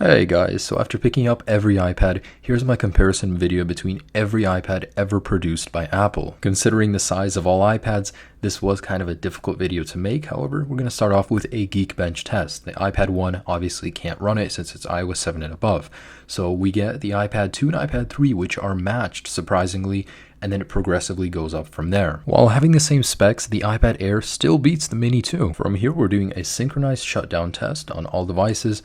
Hey guys, so after picking up every iPad, here's my comparison video between every iPad ever produced by Apple. Considering the size of all iPads, this was kind of a difficult video to make. However, we're going to start off with a Geekbench test. The iPad 1 obviously can't run it since it's iOS 7 and above. So we get the iPad 2 and iPad 3, which are matched surprisingly, and then it progressively goes up from there. While having the same specs, the iPad Air still beats the Mini 2. From here, we're doing a synchronized shutdown test on all devices.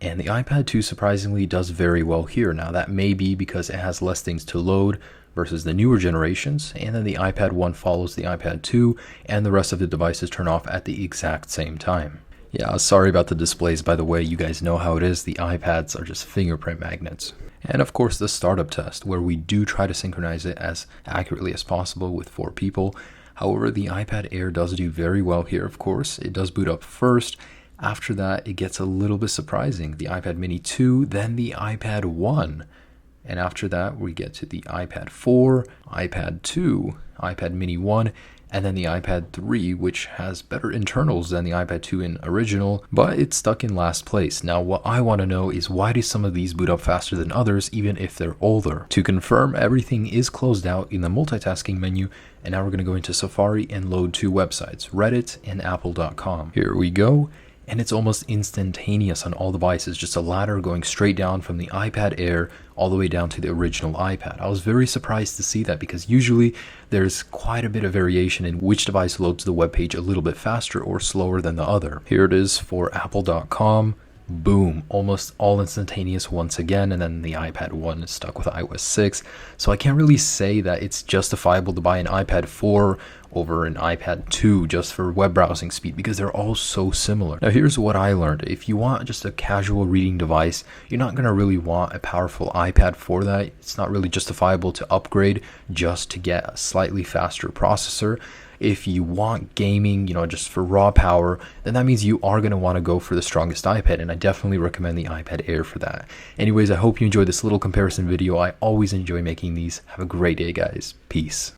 And the iPad 2 surprisingly does very well here. Now that may be because it has less things to load versus the newer generations, and then the iPad 1 follows the iPad 2, and the rest of the devices turn off at the exact same time. Yeah, sorry about the displays, by the way. You guys know how it is. The iPads are just fingerprint magnets. And of course the startup test, where we do try to synchronize it as accurately as possible with 4 people. However, the iPad Air does do very well here, of course. It does boot up first. After that, it gets a little bit surprising. The iPad Mini 2, then the iPad 1. And after that, we get to the iPad 4, iPad 2, iPad Mini 1, and then the iPad 3, which has better internals than the iPad 2 in original, but it's stuck in last place. Now, what I want to know is why do some of these boot up faster than others, even if they're older? To confirm, everything is closed out in the multitasking menu, and now we're going to go into Safari and load 2 websites, Reddit and Apple.com. Here we go. And it's almost instantaneous on all devices, just a ladder going straight down from the iPad Air all the way down to the original iPad. I was very surprised to see that because usually there's quite a bit of variation in which device loads the web page a little bit faster or slower than the other. Here it is for Apple.com. Boom, almost all instantaneous once again, and then the iPad 1 is stuck with iOS 6. So I can't really say that it's justifiable to buy an iPad 4 over an iPad 2 just for web browsing speed because they're all so similar. Now here's what I learned. If you want just a casual reading device, you're not going to really want a powerful iPad for that. It's not really justifiable to upgrade just to get a slightly faster processor. If you want gaming, just for raw power, then that means you are going to want to go for the strongest iPad, and I definitely recommend the iPad Air for that. Anyways, I hope you enjoyed this little comparison video. I always enjoy making these. Have a great day, guys. Peace.